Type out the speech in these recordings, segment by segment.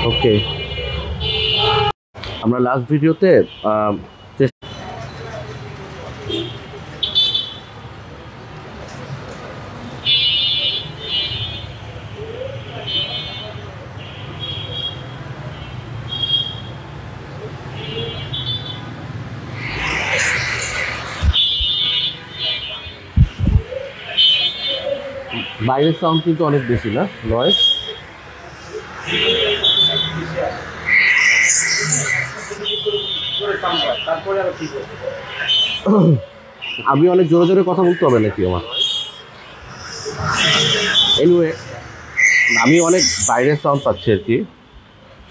ওকে, আমরা লাস্ট ভিডিওতে বাইরের সাউন্ড কিন্তু অনেক বেশি না নয়েজ। আমি অনেক জোরে জোরে কথা বলতে হবে নাকি আমার? এনিওয়ে, আমি অনেক বাইরের সাউন্ড পাচ্ছি আর কি,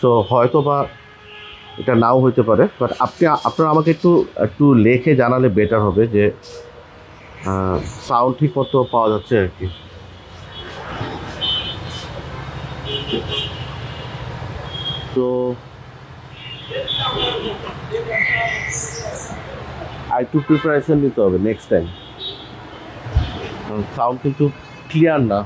সো হয়তো বা এটা নাও হইতে পারে, বাট আপনারা আমাকে একটু একটু লেখে জানালে বেটার হবে যে সাউন্ড ঠিক মতো পাওয়া যাচ্ছে আর কি। তো একটু প্রিপারেশন নিতে হবে নেক্সট টাইম, সাউন্ড কিন্তু ক্লিয়ার না।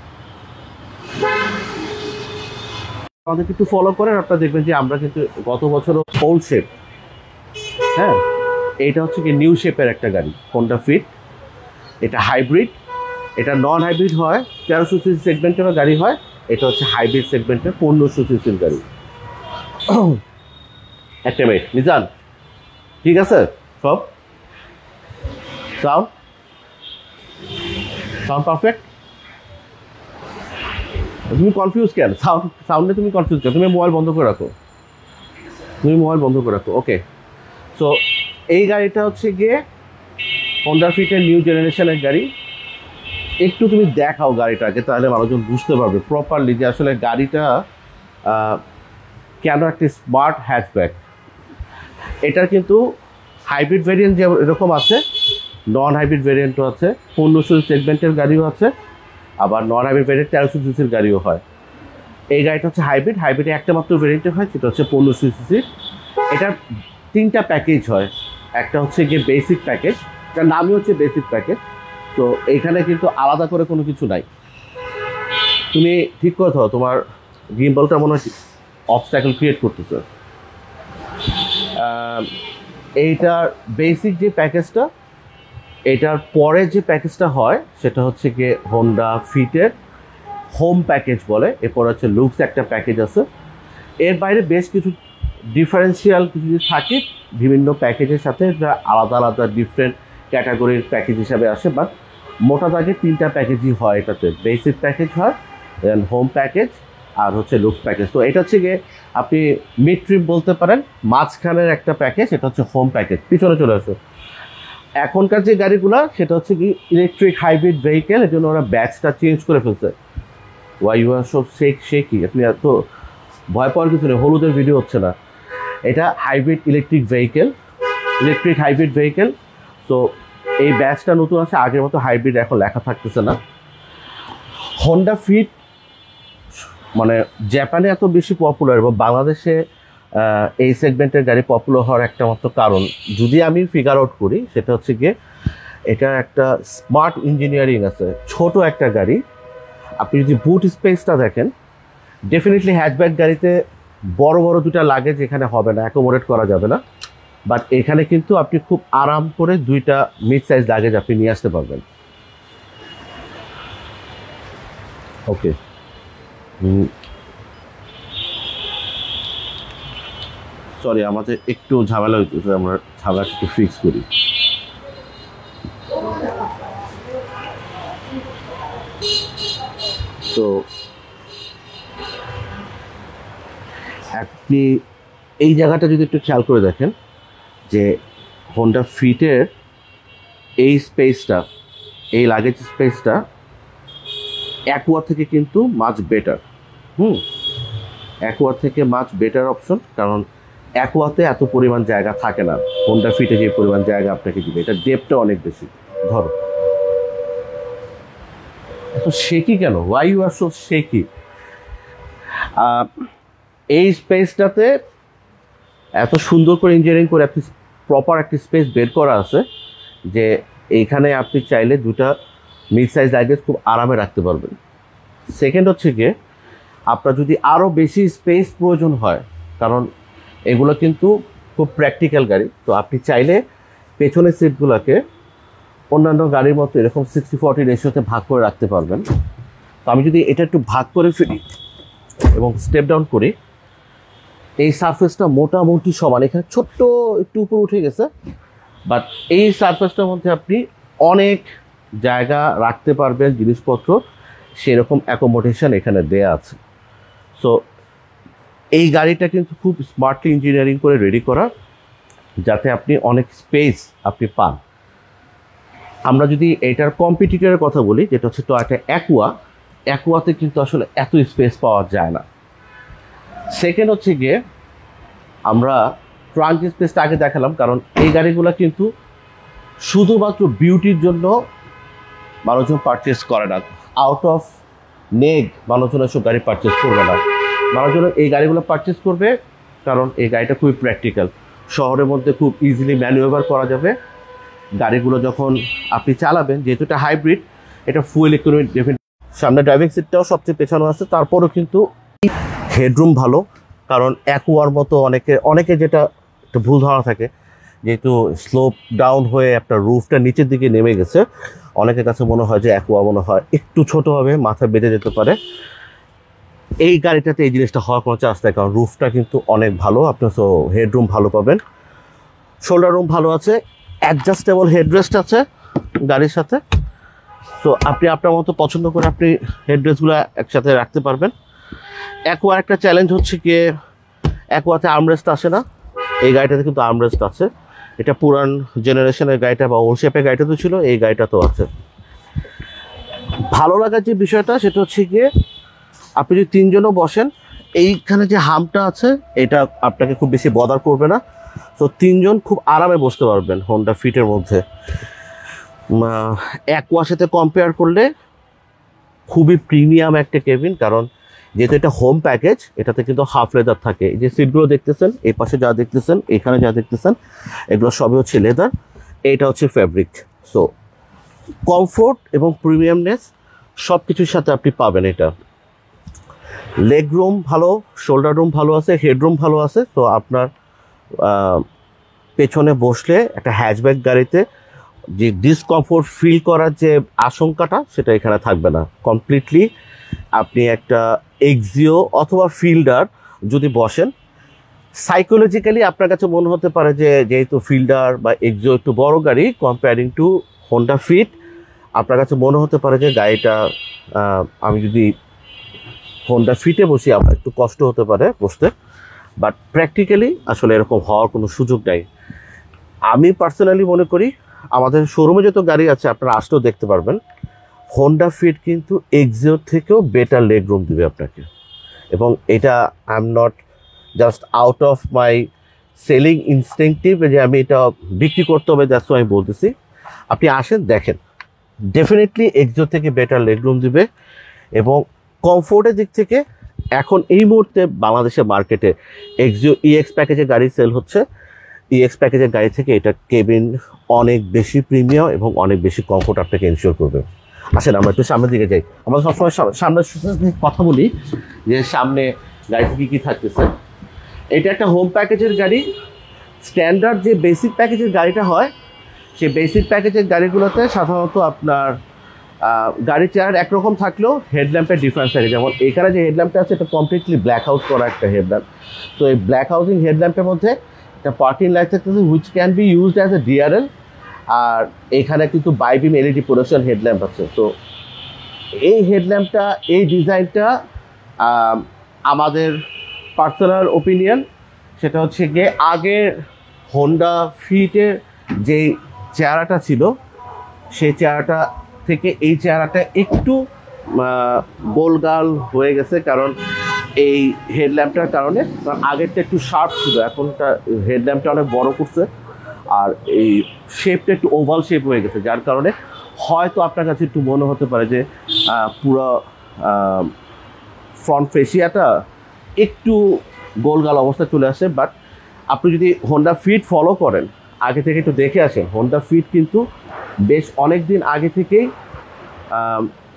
আমাদের একটু ফলো করেন, আপনারা দেখবেন যে আমরা কিন্তু গত বছরও ওল্ড শেপ, হ্যাঁ এইটা হচ্ছে কি নিউ শেপের একটা গাড়ি, হোন্ডা ফিট। এটা হাইব্রিড, এটা নন হাইব্রিড হয় 1300 সিসি সেগমেন্টেরও গাড়ি হয়, এটা হচ্ছে হাইব্রিড সেগমেন্টের 1500 সিসির গাড়ি। একটা মিনিট নিজান, ঠিক আছে সব সাউন্ড সাউন্ড পারফেক্ট? তুমি কনফিউজ কেন? সাউন্ডে তুমি কনফিউজ কেন? তুমি মোবাইল বন্ধ করে রাখো, ওকে। সো এই গাড়িটা হচ্ছে গিয়ে হোন্ডা ফিটের নিউ জেনারেশনের গাড়ি। একটু তুমি দেখাও গাড়িটাকে, তাহলে মানুষজন বুঝতে পারবে প্রপারলি যে আসলে গাড়িটা কেন একটি স্মার্ট হ্যাচব্যাক। এটার কিন্তু হাইব্রিড ভেরিয়েন্ট যে এরকম আছে, নন হাইব্রিড ভেরিয়েন্টও আছে, 1500 সেগমেন্টের গাড়িও আছে, আবার নন হাইব্রিড ভেরিয়েন্ট 1300 সিসির গাড়িও হয়। এই গাড়িটা হচ্ছে হাইব্রিডে একটা মাত্র ভেরিয়েন্টে হয়, সেটা হচ্ছে 1500 সিসির। এটার 3টা প্যাকেজ হয়। একটা হচ্ছে গিয়ে বেসিক প্যাকেজ, এটার নামই হচ্ছে বেসিক প্যাকেজ। তো এইখানে কিন্তু আলাদা করে কোনো কিছু নাই। তুমি ঠিক কথা, তোমার গিম্বলটা মনে হয় অবস্ট্যাকল ক্রিয়েট করতেছে। এইটার বেসিক যে প্যাকেজটা, এটার পরে যে প্যাকেজটা হয় সেটা হচ্ছে গিয়ে হোন্ডা ফিটের হোম প্যাকেজ বলে। এরপর হচ্ছে লুকস একটা প্যাকেজ আছে। এর বাইরে বেশ কিছু ডিফারেন্সিয়াল কিছু থাকে বিভিন্ন প্যাকেজের সাথে, যা আলাদা আলাদা ডিফারেন্ট ক্যাটাগরির প্যাকেজ হিসাবে আসে। বাট মোটা দাগে 3টা প্যাকেজই হয় এটাতে, বেসিক প্যাকেজ হয়, দেন হোম প্যাকেজ, আর হচ্ছে লুকস প্যাকেজ। তো এটা হচ্ছে গিয়ে আপনি মিড ট্রিপ বলতে পারেন, মাঝখানের একটা প্যাকেজ, এটা হচ্ছে হোম প্যাকেজ। পিছনে চলে আসো। এখনকার যে গাড়িগুলো সেটা হচ্ছে কি ইলেকট্রিক হাইব্রিড ভেহিকেল, এর জন্য ওরা ব্যাচটা চেঞ্জ করে ফেলছে। ওয়াই ইউ আর সব শেকি, আপনি এত ভয় পাওয়ার কিছু নেই, হলুদের ভিডিও হচ্ছে না। এটা হাইব্রিড ইলেকট্রিক হাইব্রিড ভেহিকেল। তো এই ব্যাচটা নতুন আছে, আগের মতো হাইব্রিড এখন লেখা থাকতেছে না। হোন্ডা ফিট মানে জাপানে এত বেশি পপুলার এবং বাংলাদেশে এই সেগমেন্টের গাড়ি পপুলার হওয়ার একটা মাত্র কারণ, যদি আমি ফিগার আউট করি, সেটা হচ্ছে গিয়ে এটা একটা স্মার্ট ইঞ্জিনিয়ারিং আছে। ছোট একটা গাড়ি, আপনি যদি বুট স্পেসটা দেখেন, ডেফিনেটলি হ্যাচব্যাক গাড়িতে বড় বড় দুটা লাগেজ এখানে হবে না, অ্যাকোমোডেট করা যাবে না। বাট এখানে কিন্তু আপনি খুব আরাম করে 2টা মিড সাইজ লাগেজ আপনি নিয়ে আসতে পারবেন। ওকে, সরি আমাদের একটু ঝামেলা হইতেছে, আমরা ঝামেলা একটু ফিক্স করি। তো আপনি এই জায়গাটা যদি একটু খেয়াল করে দেখেন যে হোন্ডা ফিটের এই স্পেসটা, এই লাগেজ স্পেসটা অ্যাকোয়া থেকে কিন্তু মাচ বেটার। অ্যাকোয়া থেকে মাচ বেটার অপশন, কারণ অ্যাকোয়াতে এত পরিমাণ জায়গা থাকে না, হোন্ডা ফিটে যে পরিমাণ জায়গা আপনাকে দিবে, এটা ডেপটা অনেক বেশি। ধরো এত শেকি কেন? Y you R so শেকি? এই স্পেসটাতে এত সুন্দর করে ইঞ্জিনিয়ারিং করে একটি প্রপার একটি স্পেস বের করা আছে যে এইখানে আপনি চাইলে 2টা মিড সাইজ লাগেজ খুব আরামে রাখতে পারবেন। সেকেন্ড হচ্ছে গিয়ে আপনার যদি আরও বেশি স্পেস প্রয়োজন হয়, কারণ এগুলো কিন্তু খুব প্র্যাকটিক্যাল গাড়ি, তো আপনি চাইলে পেছনের সিটগুলোকে অন্যান্য গাড়ির মতো এরকম 60-40 রেশিওতে ভাগ করে রাখতে পারবেন। তো আমি যদি এটা একটু ভাগ করে ফেলি এবং স্টেপ ডাউন করি, এই সারফেসটা মোটামুটি সমান, এখানে ছোট্ট একটু উপর উঠে গেছে, বাট এই সারফেসটার মধ্যে আপনি অনেক জায়গা রাখতে পারবেন জিনিসপত্র, সেরকম অ্যাকোমোডেশন এখানে দেয়া আছে। সো এই গাড়িটা কিন্তু খুব স্মার্টলি ইঞ্জিনিয়ারিং করে রেডি করা, যাতে আপনি অনেক স্পেস আপনি পান। আমরা যদি এটার কম্পিটিটরের কথা বলি, যেটা হচ্ছে টয়োটা অ্যাকুয়াতে কিন্তু আসলে এত স্পেস পাওয়া যায় না। সেকেন্ড হচ্ছে গিয়ে আমরা ট্রাঙ্ক স্পেসটা আগে দেখালাম, কারণ এই গাড়িগুলো কিন্তু শুধুমাত্র বিউটির জন্য মানুষজন পারচেস করে না। আউট অফ নেগ মানুষজন এসব গাড়ি পারচেস করবে না, মানুষজন এই গাড়িগুলো পারচেস করবে কারণ এই গাড়িটা খুবই প্র্যাকটিক্যাল, শহরের মধ্যে খুব ইজিলি ম্যানুভার করা যাবে। গাড়িগুলো যখন আপনি চালাবেন, যেহেতু এটা হাইব্রিড, এটা ফুয়েল ইকোনমি ডেফিনেট। সামনে ড্রাইভিং সিটটাও সবচেয়ে পেছানো আছে, তারপরও কিন্তু হেডরুম ভালো, কারণ অ্যাকুয়ার মতো অনেকে যেটা একটু ভুল ধারণা থাকে, যেহেতু স্লোপ ডাউন হয়ে একটা রুফটা নিচের দিকে নেমে গেছে, অনেকের কাছে মনে হয় যে অ্যাকুয়া মনে হয় একটু ছোট হবে, মাথা বেঁধে যেতে পারে। এই গাড়িটাতে এই জিনিসটা হওয়ার কোনো চান্স নেই, কারণ রুফটা কিন্তু অনেক ভালো, আপনি সো হেডরুম ভালো পাবেন, শোল্ডার রুম ভালো আছে, অ্যাডজাস্টেবল হেডরেস্ট আছে গাড়ির সাথে। সো আপনি আপনার মতো পছন্দ করে আপনি হেডরেস্টগুলো একসাথে রাখতে পারবেন। অ্যাকুয়ার একটা চ্যালেঞ্জ হচ্ছে কি, অ্যাকুয়াতে আর্মরেস্ট আসে না, এই গাড়িটাতে কিন্তু আর্মরেস্ট আছে। এটা পুরান জেনারেশনের গাড়িটা বা ওল্ড শেপের গাড়িটাতেও ছিল, এই গাড়িটাতেও আছে। ভালো লাগার যে বিষয়টা সেটা হচ্ছে গিয়ে, আপনি যদি তিনজনও বসেন, এইখানে যে হামটা আছে এটা আপনাকে খুব বেশি বদার করবে না। তো তিনজন খুব আরামে বসতে পারবেন হোন্ডা ফিটের মধ্যে। অ্যাকুয়ার সাথে কম্পেয়ার করলে খুবই প্রিমিয়াম একটা কেবিন, কারণ যেহেতু এটা হোম প্যাকেজ, এটাতে কিন্তু হাফ লেদার থাকে। এই যে সিটগুলো দেখতেছেন, এই পাশে যা দেখতেছেন, এখানে যা দেখতেছেন, এগুলো সবই হচ্ছে লেদার, এইটা হচ্ছে ফ্যাব্রিক। সো কমফোর্ট এবং প্রিমিয়ামনেস সব কিছুর সাথে আপনি পাবেন। এটা লেগ রুম ভালো, শোল্ডার রুম ভালো আছে, হেডরুম ভালো আছে। তো আপনার পেছনে বসলে একটা হ্যাচব্যাক গাড়িতে যে ডিসকমফোর্ট ফিল করার যে আশঙ্কাটা, সেটা এখানে থাকবে না। কমপ্লিটলি আপনি একটা এক্সিও অথবা ফিল্ডার যদি বসেন, সাইকোলজিক্যালি আপনার কাছে মনে হতে পারে যে যেহেতু ফিল্ডার বা এক্সিও একটু বড় গাড়ি কম্পেয়ারিং টু হোন্ডা ফিট, আপনার কাছে মনে হতে পারে যে গাড়িটা আমি যদি হোন্ডা ফিটে বসি আমার একটু কষ্ট হতে পারে বসতে, বাট প্র্যাকটিক্যালি আসলে এরকম হওয়ার কোনো সুযোগ নেই। আমি পার্সোনালি মনে করি, আমাদের শোরুমে যত গাড়ি আছে আপনারা আসলেও দেখতে পারবেন, হোন্ডা ফিট কিন্তু এক্সিওর থেকেও বেটার লেগ রুম দিবে আপনাকে। এবং এটা I am not just out of my selling instinctive যে আমি এটা বিক্রি করতে হবে, দ্যাটস আমি বলতেছি। আপনি আসেন, দেখেন, ডেফিনেটলি এক্সিওর থেকে বেটার লেগ রুম দিবে। এবং কমফোর্টের দিক থেকে এখন এই মুহূর্তে বাংলাদেশের মার্কেটে এক্সিও ইএক্স প্যাকেজের গাড়ি সেল হচ্ছে। ইএক্স প্যাকেজের গাড়ি থেকে এটা কেবিন অনেক বেশি প্রিমিয়াম এবং অনেক বেশি কমফোর্ট আপনাকে এনশিওর করবে। আসেন আমরা একটু সামনের দিকে যাই, আমরা সবসময় সামনের কথা বলি যে সামনে গাড়িতে কী কী থাকতেছে। এটা একটা হোম প্যাকেজের গাড়ি। স্ট্যান্ডার্ড যে বেসিক প্যাকেজের গাড়িটা হয়, সেই বেসিক প্যাকেজের গাড়িগুলোতে সাধারণত আপনার গাড়ির চেয়ার একরকম থাকলেও হেডল্যাম্পের ডিফারেন্স থাকে। যেমন এখানে যে হেডল্যাম্পটা আছে এটা কমপ্লিটলি ব্ল্যাক আউট করা একটা হেডল্যাম্প। তো এই ব্ল্যাক হাউজিং হেডল্যাম্পের মধ্যে একটা পার্কিং লাইট থাকতেছে which can be used as a DRL, আর এখানে কিন্তু বাইবিম এলইডি প্রোডাকশন হেডল্যাম্প আছে। তো এই হেডল্যাম্পটা, এই ডিজাইনটা আমাদের পার্সোনাল ওপিনিয়ন, সেটা হচ্ছে গিয়ে আগের হোন্ডা ফিটের যে চেহারাটা ছিল সেই চেহারাটা থেকে এই চেহারাটা একটু গোলগাল হয়ে গেছে, কারণ এই হেডল্যাম্পটার কারণে। কারণ আগেরটা একটু শার্প ছিল, এখনটা হেডল্যাম্পটা অনেক বড় করছে, আর এই শেপটা একটু ওভাল শেপ হয়ে গেছে, যার কারণে হয়তো আপনার কাছে একটু মনে হতে পারে যে পুরো ফ্রন্ট ফেসিয়াটা একটু গোলগাল অবস্থায় চলে আসে। বাট আপনি যদি হোন্ডা ফিট ফলো করেন, আগে থেকে একটু দেখে আসেন, হোন্ডা ফিট কিন্তু বেশ অনেক দিন আগে থেকেই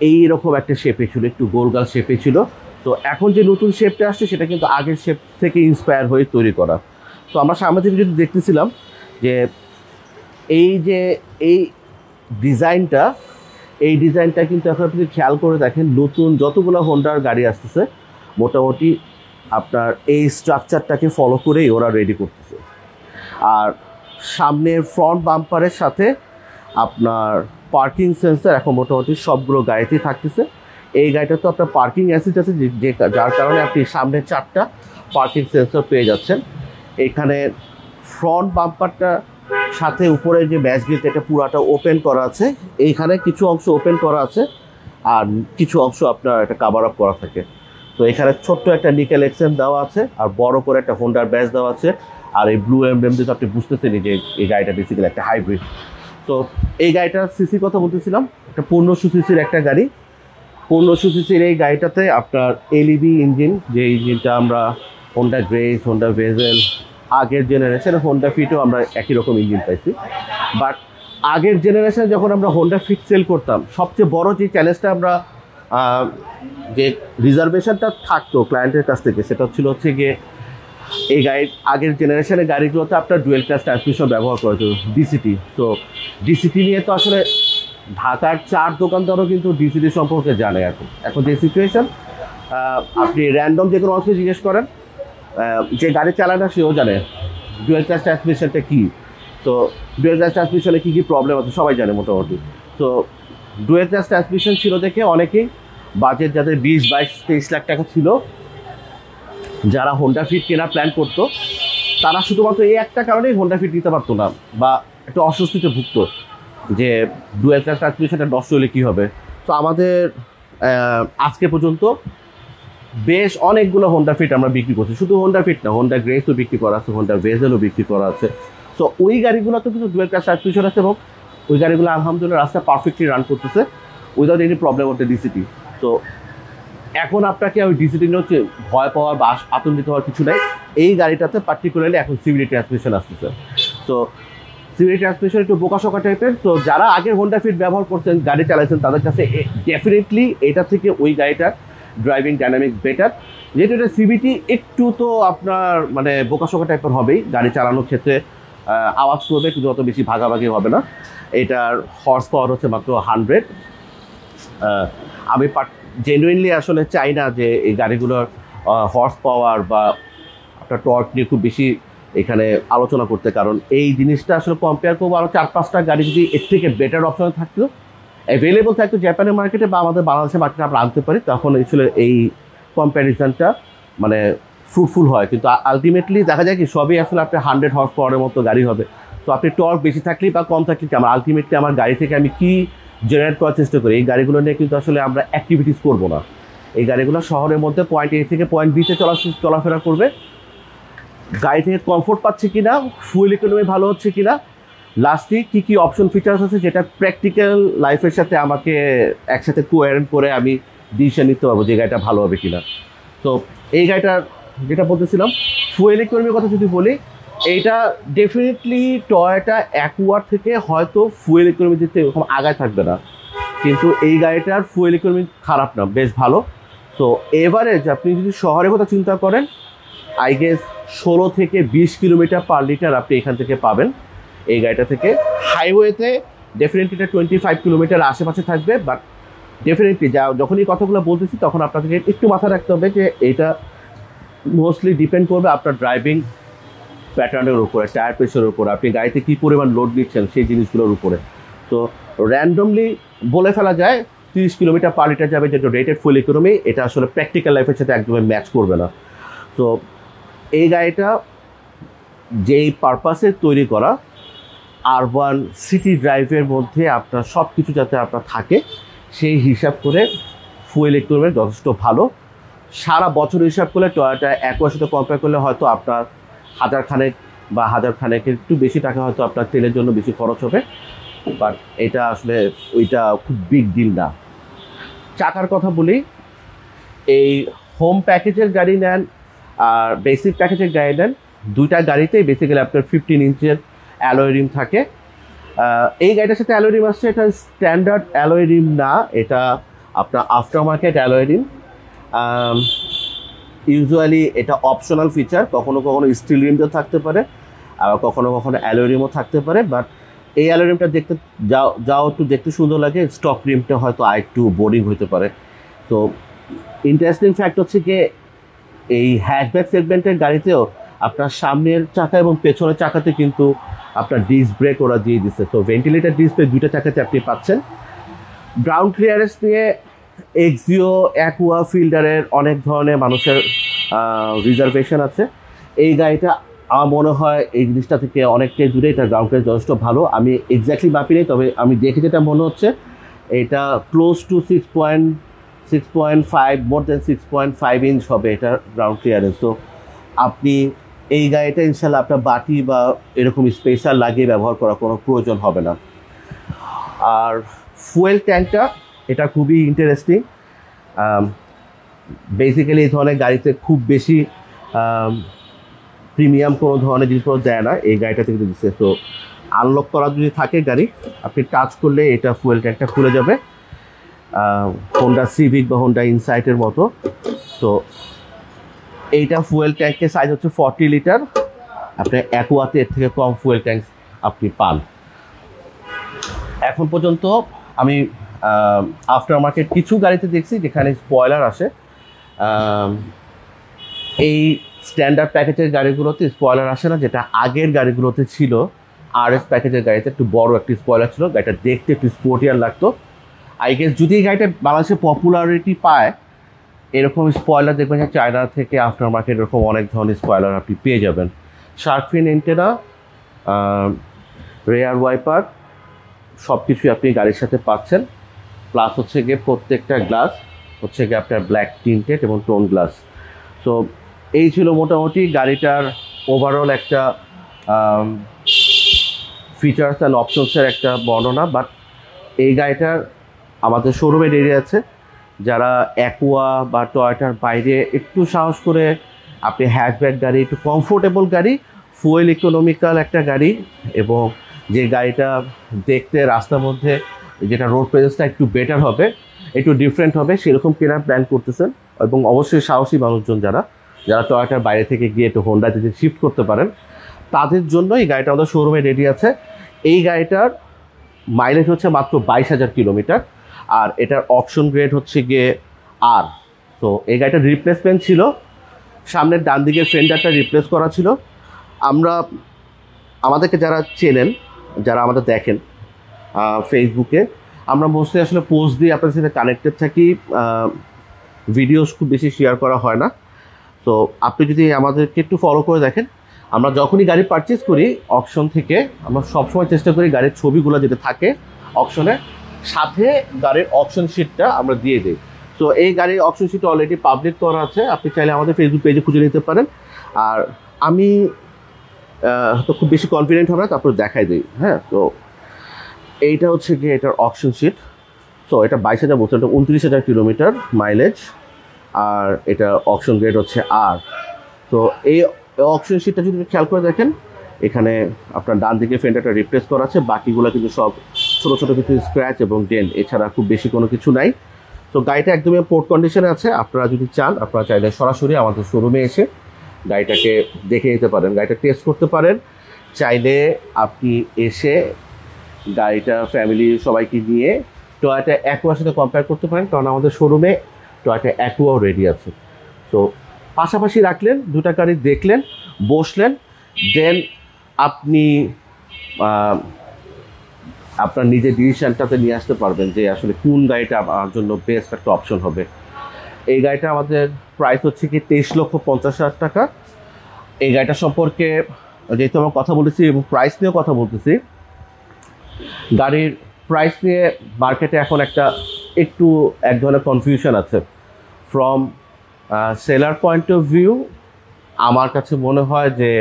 এইরকম একটা শেপে ছিল, একটু গোলগাল শেপে ছিল। তো এখন যে নতুন শেপটা আসছে সেটা কিন্তু আগের শেপ থেকে ইন্সপায়ার হয়ে তৈরি করা। তো আমরা সামনে থেকে যদি দেখতেছিলাম যে এই ডিজাইনটা কিন্তু এখন আপনি খেয়াল করে দেখেন নতুন যতগুলো হোন্ডার গাড়ি আসতেছে মোটামুটি আপনার এই স্ট্রাকচারটাকে ফলো করেই ওরা রেডি করতেছে। আর সামনের ফ্রন্ট বাম্পারের সাথে আপনার পার্কিং সেন্সর এখন মোটামুটি সবগুলো গাড়িতেই থাকতেছে। এই গাড়িটা তো আপনার পার্কিং অ্যাসিস্ট আছে যার কারণে আপনি সামনে 4টা পার্কিং সেন্সর পেয়ে যাচ্ছেন। এখানে ফ্রন্ট বাম্পারটা সাথে উপরে যে ব্যাস গ্রিলটা এটা পুরাটা ওপেন করা আছে, এইখানে কিছু অংশ ওপেন করা আছে আর কিছু অংশ আপনার একটা কাভার আপ করা থাকে। তো এখানে ছোট্ট একটা নিকেল এক্সএম দেওয়া আছে আর বড় করে একটা হোন্ডার ব্যাস দেওয়া আছে। আর এই ব্লু এমব্লেম দিয়ে আপনি বুঝতেছেনই যে এই গাড়িটা বেসিক্যালি একটা হাইব্রিড। তো এই গাড়িটার সিসি কথা বলতেছিলাম, একটা 1500 সিসির একটা গাড়ি। 1500 সিসির এই গাড়িটাতে আপনার এলইডি ইঞ্জিন, যে ইঞ্জিনটা আমরা হোন্ডা গ্রেস, হোন্ডা ভেজেল, আগের জেনারেশনে হোন্ডা ফিটও আমরা একই রকম ইঞ্জিন পাইছি। বাট আগের জেনারেশনে যখন আমরা হোন্ডা ফিট সেল করতাম সবচেয়ে বড় যে চ্যালেঞ্জটা আমরা যে রিজার্ভেশনটা থাকতো ক্লায়েন্টের কাছ থেকে সেটা হচ্ছে গিয়ে এই গাড়ির আগের জেনারেশনের গাড়িগুলোতে আপনার ডুয়েল ক্লাস ট্রান্সমিশন ব্যবহার করা হতো, ডিসিটি। তো ডিসিটি নিয়ে তো আসলে ঢাকার 4 দোকানদারও কিন্তু ডিসিটি সম্পর্কে জানে। এখন যে সিচুয়েশন, আপনি র্যান্ডম যে কোনো মানুষকে জিজ্ঞেস করেন, যে গাড়ি চালায় না সেও জানে ডুয়েল ক্লাস ট্রান্সমিশনটা কী। তো ডুয়েল ক্লাস ট্রান্সমিশনে কী কী প্রবলেম আছে সবাই জানে মোটামুটি। তো ডুয়েল ক্লাস ট্রান্সমিশন ছিল দেখে অনেকেই বাজেট যাদের 20-22-23 লাখ টাকা ছিল, যারা হোন্ডা ফিট কেনার প্ল্যান করতো তারা শুধুমাত্র এই একটা কারণেই হোন্ডা ফিট নিতে পারতো না বা একটু অস্বস্তিতে ভুগতো যে ডুয়েল ক্লাস ট্রান্সমিশনটা নষ্ট হলে কী হবে। তো আমাদের আজকে পর্যন্ত বেশ অনেকগুলো হোন্ডা ফিট আমরা বিক্রি করছি। শুধু হোন্ডা ফিট না, হোন্ডা গ্রেসও বিক্রি করা আছে, হোন্ডা ভেজেলও বিক্রি করা আছে। তো ওই গাড়িগুলোতে কিন্তু ডুয়েল ক্লাস ট্রান্সমিশন আছে এবং ওই গাড়িগুলো আলহামদুলিল্লাহ রাস্তা পারফেক্টলি রান করতেছে উইদাউট এনি প্রবলেম হচ্ছে ডিসিটি। তো এখন আপনাকে ওই ডিসিটি নিয়ে হচ্ছে ভয় পাওয়ার বা আতঙ্কিত হওয়ার কিছু নাই। এই গাড়িটাতে পার্টিকুলারলি এখন সিভিডি ট্রান্সমিশন আসতেছে। তো সিভিডি ট্রান্সমিশন একটু বোকাশোকা টাইপের। তো যারা আগে হোন্ডা ফিট ব্যবহার করছেন, গাড়ি চালাইছেন, তাদের কাছে ডেফিনেটলি এটা থেকে ওই গাড়িটার ড্রাইভিং ডাইনামিক্স বেটার। যেহেতু এটা সিভিটি একটু তো আপনার মানে বোকাশোকা টাইপের হবেই, গাড়ি চালানোর ক্ষেত্রে আওয়াজ করবে কিন্তু অত বেশি ভাগাভাগি হবে না। এটার হর্স পাওয়ার হচ্ছে মাত্র 100। আমি জেনুইনলি আসলে চাই না যে এই গাড়িগুলোর হর্স পাওয়ার বা আপনার টর্ক নিয়ে খুব বেশি এখানে আলোচনা করতে, কারণ এই জিনিসটা আসলে কম্পেয়ার করবো আরও 4-5টা গাড়ি যদি এর থেকে বেটার অপশন থাকতো, অ্যাভেলেবল থাকতো জাপানের মার্কেটে বা আমাদের বাংলাদেশের মার্কেটে আমরা আনতে পারি, তখন আসলে এই কম্প্যারিজনটা মানে ফ্রুটফুল হয়। কিন্তু আলটিমেটলি দেখা যায় কি সবই আসলে আপনার 100 হর্স পাওয়ারের মতো গাড়ি হবে। তো আপনি টর্ক বেশি থাকলেই বা কম থাকলেই আমার আলটিমেটলি আমার গাড়ি থেকে আমি কী জেনারেট করার চেষ্টা করি, এই গাড়িগুলো নিয়ে কিন্তু আসলে আমরা অ্যাক্টিভিটিস করবো না। এই গাড়িগুলো শহরের মধ্যে পয়েন্ট এ থেকে পয়েন্ট বিতে চলাফেরা করবে, গাড়ি থেকে কমফোর্ট পাচ্ছে কিনা, ফুয়েল ইকোনমি ভালো হচ্ছে কিনা, লাস্টে কী কী অপশন ফিচার্স আছে যেটা প্র্যাকটিক্যাল লাইফের সাথে আমাকে একসাথে কোয়ারেন্ট করে আমি ডিসিশন নিতে পারবো যে গাড়িটা ভালো হবে কিনা। তো এই গাড়িটার যেটা বলতেছিলাম ফুয়েল ইকোনমির কথা যদি বলি, এইটা ডেফিনেটলি টয়োটা অ্যাকুয়ার থেকে হয়তো ফুয়েল ইকোনমি দিতে এরকম আগায় থাকবে না, কিন্তু এই গাড়িটার ফুয়েল ইকোনমি খারাপ না, বেশ ভালো। তো এভারেজ আপনি যদি শহরের কথা চিন্তা করেন, আই গেস 16 থেকে 20 কিলোমিটার পার লিটার আপনি এখান থেকে পাবেন এই গাড়িটা থেকে। হাইওয়েতে ডেফিনেটলি এটা 25 কিলোমিটার আশেপাশে থাকবে। বাট ডেফিনেটলি যখন এই কথাগুলো বলতেছি তখন আপনাদেরকে একটু মাথায় রাখতে হবে যে এটা মোস্টলি ডিপেন্ড করবে আপনার ড্রাইভিং প্যাটার্নের উপরে, টায়ার প্রেশারের উপরে, আপনি গাড়িতে কী পরিমাণ লোড নিচ্ছেন সেই জিনিসগুলোর উপরে। তো র্যান্ডমলি বলে ফেলা যায় 30 কিলোমিটার পার লিটার যাবে যেটা রেটেড ফুয়েল ইকোনমি, এটা আসলে প্র্যাকটিক্যাল লাইফের সাথে একদমই ম্যাচ করবে না। তো এই গাড়িটা যেই পারপাসে তৈরি করা, আরবান সিটি ড্রাইভের মধ্যে আপনার সব কিছু যাতে আপনার থাকে সেই হিসাব করে ফুয়েল ইকোনমি যথেষ্ট ভালো। সারা বছর হিসাব করলে টয়োটা অ্যাকুয়ার সাথে কম্পেয়ার করলে হয়তো আপনার 1000 খানেক বা 1000 খানেকের একটু বেশি টাকা হয়তো আপনার তেলের জন্য বেশি খরচ হবে, বাট এটা আসলে ওইটা খুব বিগ ডিল না। চাকার কথা বলি, এই হোম প্যাকেজের গাড়ি নেন আর বেসিক প্যাকেজের গাড়ি নেন, দুইটা গাড়িতেই বেসিক্যালি আপনার 15 ইঞ্চের অ্যালয় রিম থাকে। এই গাড়িটার সাথে অ্যালয় রিম আসছে, এটা স্ট্যান্ডার্ড অ্যালয় রিম না, এটা আপনার after market alloy rim. Usually এটা অপশনাল ফিচার, কখনো কখনো স্টিল রিমও থাকতে পারে, আবার কখনো কখনো অ্যালুমিনিয়ামও থাকতে পারে, বাট এই অ্যালুমিনিয়ামটা দেখতে যাও একটু দেখতে সুন্দর লাগে, স্টক রিমটা হয়তো আর একটু বোরিং হতে পারে। তো ইন্টারেস্টিং ফ্যাক্ট হচ্ছে কি এই হ্যাশব্যাক সেগমেন্টের গাড়িতেও আপনার সামনের চাকা এবং পেছনের চাকাতে কিন্তু আপনার ডিস্ক ব্রেক ওরা দিয়ে দিচ্ছে। তো ভেন্টিলেটর ডিসপ্লে দুইটা চাকাতে আপনি পাচ্ছেন। গ্রাউন্ড ক্লিয়ারেন্স নিয়ে এক্সিও, অ্যাকুয়া, ফিল্ডারের অনেক ধরনের মানুষের রিজার্ভেশন আছে। এই গাড়িটা আমার মনে হয় এই জিনিসটা থেকে অনেকটাই দূরে, এটা গ্রাউন্ড ক্লিয়ারেন্স যথেষ্ট ভালো। আমি এক্স্যাক্টলি মাপি নেই, তবে আমি দেখে যেটা মনে হচ্ছে এটা close to 6.5, more than 6.5 inch হবে এটার গ্রাউন্ড ক্লিয়ারেন্স। তো আপনি এই গাড়িটা ইনশাল্লাহ আপনার বাটি বা এরকম স্পেশাল লাগিয়ে ব্যবহার করার কোনো প্রয়োজন হবে না। আর ফুয়েল ট্যাঙ্কটা এটা খুবই ইন্টারেস্টিং। বেসিক্যালি এই ধরনের গাড়িতে খুব বেশি প্রিমিয়াম কোনো ধরনের জিনিসপত্র দেয় না, এই গাড়িটা থেকে দিচ্ছে। তো আনলক করা যদি থাকে গাড়ি, আপনি টাচ করলে এটা ফুয়েল ট্যাঙ্কটা খুলে যাবে, হোন্ডা সিভিক বা হোন্ডা ইনসাইটের মতো। তো এইটা ফুয়েল ট্যাঙ্কের সাইজ হচ্ছে 40 লিটার। আপনি অ্যাকুয়াতে এর থেকে কম ফুয়েল ট্যাঙ্ক আপনি পান। এখন পর্যন্ত আমি আফটার মার্কেট কিছু গাড়িতে দেখছি যেখানে স্পয়লার আসে। এই স্ট্যান্ডার্ড প্যাকেজের গাড়িগুলোতে স্পয়লার আসে না, যেটা আগের গাড়িগুলোতে ছিল। RS প্যাকেজের গাড়িতে একটু বড় একটি স্পয়লার ছিল, গাড়িটা দেখতে একটু স্পোর্টিয়ার লাগতো। আই গেস যদি এই গাড়িটা বাংলাদেশে পপুলারিটি পায়, এরকম স্পয়লার দেখবেন যে চায়না থেকে আফটার মার্কেট এরকম অনেক ধরনের স্পয়লার আপনি পেয়ে যাবেন। শার্ক ফিন এন্টেনা, রেয়ার ওয়াইপার, সব কিছুই আপনি গাড়ির সাথে পাচ্ছেন। প্লাস হচ্ছে গিয়ে প্রত্যেকটা গ্লাস হচ্ছে গিয়ে আপনার ব্ল্যাক টিন্টেড এবং টোন গ্লাস। তো এই ছিল মোটামুটি গাড়িটার ওভারঅল একটা ফিচার্স অ্যান্ড অপশনসের একটা বর্ণনা। বাট এই গাড়িটার আমাদের শোরুমে রেডি আছে। যারা অ্যাকুয়া বা টয়োটার বাইরে একটু সাহস করে আপনি হ্যাশব্যাক গাড়ি, একটু কমফোর্টেবল গাড়ি, ফুয়েল ইকোনমিক্যাল একটা গাড়ি, এবং যে গাড়িটা দেখতে রাস্তার মধ্যে যেটা রোড প্রেজেন্সটা একটু বেটার হবে, একটু ডিফারেন্ট হবে, সেরকম কেনার প্ল্যান করতেছেন। এবং অবশ্যই সাহসী মানুষজন যারা টয়োটার বাইরে থেকে গিয়ে একটু হোন্ডাতে শিফট করতে পারেন, তাদের জন্য এই গাড়িটা আমাদের শোরুমে রেডি আছে। এই গাড়িটার মাইলেজ হচ্ছে মাত্র 22,000 কিলোমিটার, আর এটার অপশন গ্রেড হচ্ছে গিয়ে আর। তো এই গাড়িটার রিপ্লেসমেন্ট ছিল, সামনের ডান দিকের ফেন্ডারটা রিপ্লেস করা ছিল। আমাদেরকে যারা চেনেন, যারা আমাদের দেখেন ফেসবুকে, আমরা মোস্টলি আসলে পোস্ট দিয়ে আপনাদের সাথে কানেক্টেড থাকি, ভিডিওস খুব বেশি শেয়ার করা হয় না। তো আপনি যদি আমাদেরকে একটু ফলো করে দেখেন, আমরা যখনই গাড়ি পারচেস করি অকশন থেকে, আমরা সবসময় চেষ্টা করি গাড়ির ছবিগুলো যেটা থাকে অকশনে, সাথে গাড়ির অকশন শিটটা আমরা দিয়ে দিই। তো এই গাড়ির অকশন শিট অলরেডি পাবলিক করা আছে, আপনি চাইলে আমাদের ফেসবুক পেজে খুঁজে নিতে পারেন। আর আমি তো খুব বেশি কনফিডেন্ট হবে না, তারপর দেখাই দিই। হ্যাঁ, তো এইটা হচ্ছে গিয়ে এটার অকশন শিট। সো এটা 22,000 বলছে, এটা 29,000 কিলোমিটার মাইলেজ, আর এটা অকশন গ্রেড হচ্ছে আর। তো এই অকশন শিটটা যদি খেয়াল করে দেখেন, এখানে আপনার ডান দিকে ফেন্ডারটা রিপ্লেস করা আছে, বাকিগুলো কিন্তু সব ছোটো ছোটো কিছু স্ক্র্যাচ এবং ডেন্ট, এছাড়া খুব বেশি কোনো কিছু নাই। তো গাড়িটা একদমই পোর্ট কন্ডিশনে আছে। আপনারা যদি চান, আপনারা চাইলে সরাসরি আমাদের শোরুমে এসে গাড়িটাকে দেখে নিতে পারেন, গাড়িটা টেস্ট করতে পারেন। চাইলে আপনি এসে গাড়িটা ফ্যামিলি সবাইকে নিয়ে টয়োটা অ্যাকুয়ার সাথে কম্পেয়ার করতে পারেন, কারণ আমাদের শোরুমে টয়োটা অ্যাকুয়াও রেডি আছে। তো পাশাপাশি রাখলেন, দুটা গাড়ি দেখলেন, বসলেন, দেন আপনি আপনার নিজের ডিসিশনটাতে নিয়ে আসতে পারবেন যে আসলে কোন গাড়িটা আমার জন্য বেস্ট একটা অপশন হবে। এই গাড়িটা আমাদের প্রাইস হচ্ছে কি 23,50,000 টাকা। এই গাড়িটা সম্পর্কে যেহেতু আমরা কথা বলেছি এবং প্রাইস নিয়েও কথা বলতেছি, গাড়ির প্রাইস নিয়ে মার্কেটে এখন একটু এক ধরনের কনফিউশন আছে। From seller point of view আমার কাছে মনে হয় যে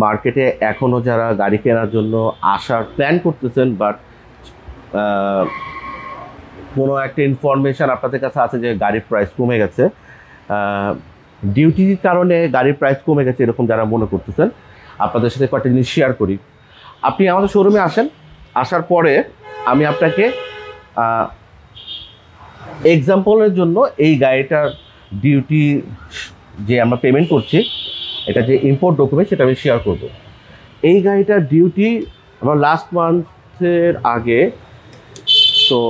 মার্কেটে এখনও যারা গাড়ি কেনার জন্য আসার প্ল্যান করতেছেন, বাট কোনো একটা ইনফরমেশান আপনাদের কাছে আছে যে গাড়ির প্রাইস কমে গেছে, ডিউটির কারণে গাড়ির প্রাইস কমে গেছে, এরকম যারা মনে করতেছেন, আপনাদের সাথে কয়েকটা জিনিস শেয়ার করি। আপনি আমাদের শোরুমে আসেন, আসার পরে আমি আপনাকে এক্সাম্পলের জন্য এই গাড়িটার ডিউটি যে আমরা পেমেন্ট করছি, এটা যে ইম্পোর্ট ডকুমেন্ট সেটা আমি শেয়ার করব। এই গাড়িটার ডিউটি আমার লাস্ট মান্থের আগে তো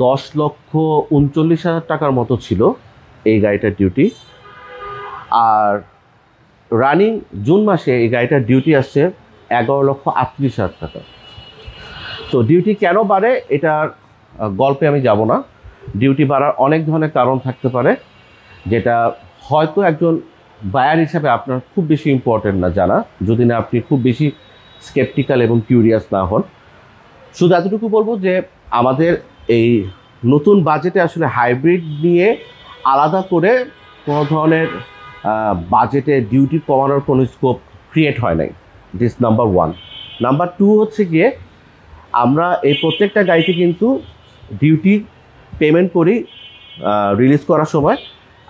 10,39,000 টাকার মতো ছিল এই গাড়িটার ডিউটি। আর রানিং জুন মাসে এই গাড়িটার ডিউটি আসছে 11,38,000 টাকা। তো ডিউটি কেন বাড়ে এটার গল্পে আমি যাব না। ডিউটি বাড়ার অনেক ধরনের কারণ থাকতে পারে, যেটা হয়তো একজন বায়ার হিসাবে আপনার খুব বেশি ইম্পর্টেন্ট না জানা, যদি না আপনি খুব বেশি স্কেপটিক্যাল এবং কিউরিয়াস না হন। শুধু এতটুকু বলবো যে আমাদের এই নতুন বাজেটে আসলে হাইব্রিড নিয়ে আলাদা করে কোনো ধরনের বাজেটে ডিউটি কমানোর কোনো স্কোপ ক্রিয়েট হয় নাই। This number 1। নাম্বার 2 হচ্ছে গিয়ে আমরা এই প্রত্যেকটা গাড়িতে কিন্তু ডিউটি পেমেন্ট করি রিলিজ করার সময়,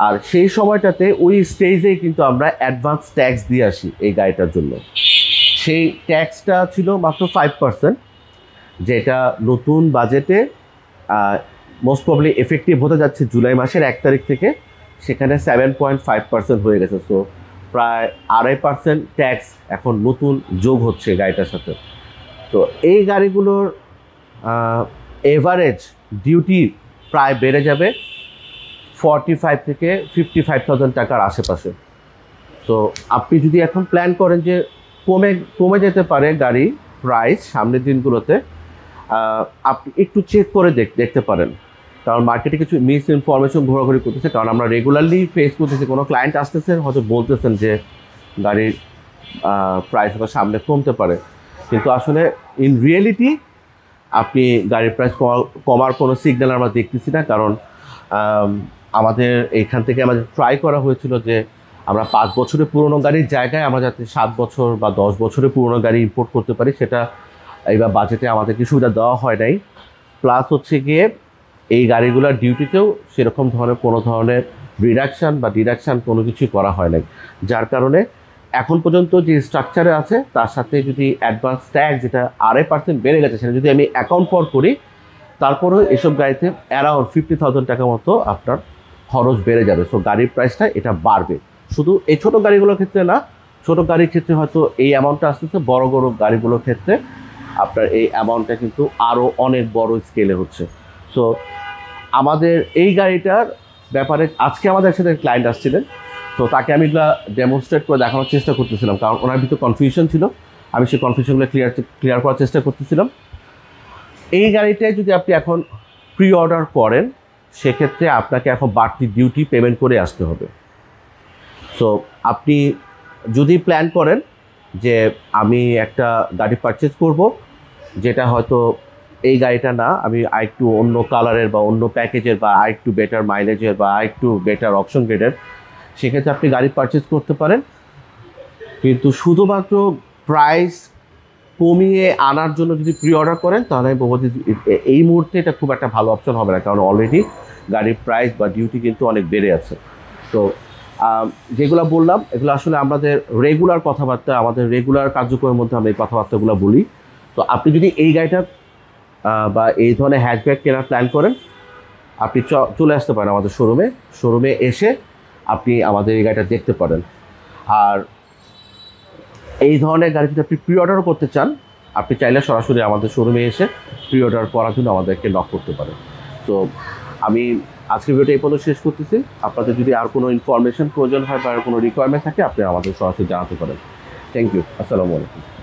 আর সেই সময়টাতে ওই স্টেজেই কিন্তু আমরা অ্যাডভান্স ট্যাক্স দিয়ে আসি এই গাড়িটার জন্য। সেই ট্যাক্সটা ছিল মাত্র 5%, যেটা নতুন বাজেটে মোস্ট প্রবলি এফেক্টিভ হতে যাচ্ছে জুলাই মাসের 1 তারিখ থেকে। সেখানে 7.5% হয়ে গেছে। সো প্রায় 2.5% ট্যাক্স এখন নতুন যোগ হচ্ছে গাড়িটার সাথে। তো এই গাড়িগুলোর এভারেজ ডিউটি প্রায় বেড়ে যাবে 45 থেকে 55,000 টাকার আশেপাশে। তো আপনি যদি এখন প্ল্যান করেন যে কমে যেতে পারে গাড়ি প্রাইস সামনের দিনগুলোতে, আপনি একটু চেক করে দেখতে পারেন। কারণ মার্কেটে কিছু মিস ইনফরমেশন ঘোরাঘুরি করতেছে, কারণ আমরা রেগুলারলি ফেস করতেছি কোনো ক্লায়েন্ট আসতেছেন হয়তো বলতেছেন যে গাড়ির প্রাইস হয়তো সামনে কমতে পারে, কিন্তু আসলে ইন রিয়েলিটি আপনি গাড়ির প্রাইস কমার কোনো সিগন্যাল আমরা দেখতেছি না। কারণ আমাদের এইখান থেকে আমাদের ট্রাই করা হয়েছিল যে আমরা 5 বছরের পুরনো গাড়ির জায়গায় আমরা যাতে 7 বছর বা 10 বছরের পুরনো গাড়ি ইম্পোর্ট করতে পারি, সেটা এইবার বাজেটে আমাদেরকে সুবিধা দেওয়া হয় নাই। প্লাস হচ্ছে গিয়ে এই গাড়িগুলোর ডিউটিতেও সেরকম ধরনের কোনো ধরনের রিডাকশান বা ডিডাকশান কোনো কিছুই করা হয় নাই, যার কারণে এখন পর্যন্ত যে স্ট্রাকচারে আছে তার সাথে যদি অ্যাডভান্স ট্যাক্স যেটা 2.5% বেড়ে গেছে সেটা যদি আমি অ্যাকাউন্ট ফর করি, তারপরেও এসব গাড়িতে অ্যারাউন্ড 50,000 টাকা মতো আপনার খরচ বেড়ে যাবে। সো গাড়ির প্রাইসটা এটা বাড়বে। শুধু এই ছোটো গাড়িগুলোর ক্ষেত্রে না, ছোটো গাড়ির ক্ষেত্রে হয়তো এই অ্যামাউন্টটা আসতেছে, বড় বড় গাড়িগুলোর ক্ষেত্রে আপনার এই অ্যামাউন্টটা কিন্তু আরও অনেক বড় স্কেলে হচ্ছে। সো আমাদের এই গাড়িটার ব্যাপারে আজকে আমাদের সাথে ক্লায়েন্ট আসছিলেন, তো তাকে আমি এগুলো ডেমনস্ট্রেট করে দেখানোর চেষ্টা করতেছিলাম, কারণ ওনার ভিতরে কনফিউশন ছিল, আমি সেই কনফিউশনগুলো ক্লিয়ার করার চেষ্টা করতেছিলাম। এই গাড়িটায় যদি আপনি এখন প্রি অর্ডার করেন সেক্ষেত্রে আপনাকে এখন বাড়তি ডিউটি পেমেন্ট করে আসতে হবে। সো আপনি যদি প্ল্যান করেন যে আমি একটা গাড়ি পারচেজ করব যেটা হয়তো এই গাড়িটা না, আমি আরেকটু অন্য কালারের বা অন্য প্যাকেজের বা আরেকটু বেটার মাইলেজের বা আরেকটু বেটার অপশন গ্রেডের, সেক্ষেত্রে আপনি গাড়ি পারচেজ করতে পারেন। কিন্তু শুধুমাত্র প্রাইস কমিয়ে আনার জন্য যদি প্রি অর্ডার করেন তাহলে আমি বলবো যে এই মুহূর্তে এটা খুব একটা ভালো অপশন হবে না, কারণ অলরেডি গাড়ির প্রাইস বা ডিউটি কিন্তু অনেক বেড়ে আছে। তো যেগুলো বললাম এগুলো আসলে আমাদের রেগুলার কথাবার্তা, আমাদের রেগুলার কার্যক্রমের মধ্যে আমরা এই কথাবার্তাগুলো বলি। তো আপনি যদি এই গাড়িটা বা এই ধরনের হ্যাচব্যাক কেনার প্ল্যান করেন, আপনি চলে আসতে পারেন আমাদের শোরুমে এসে আপনি আমাদের এই গাড়িটা দেখতে পারেন। আর এই ধরনের গাড়ি যদি আপনি প্রি অর্ডারও করতে চান, আপনি চাইলে সরাসরি আমাদের শোরুমে এসে প্রি অর্ডার করার জন্য আমাদেরকে নক করতে পারেন। তো আমি আজকের ভিডিওটা এই পর্যন্ত শেষ করতেছি। আপনাদের যদি আর কোনো ইনফরমেশন প্রয়োজন হয় বা কোনো রিকোয়ারমেন্ট থাকে আপনি আমাদের সরাসরি জানাতে পারেন। Thank you. আসসালামু আলাইকুম।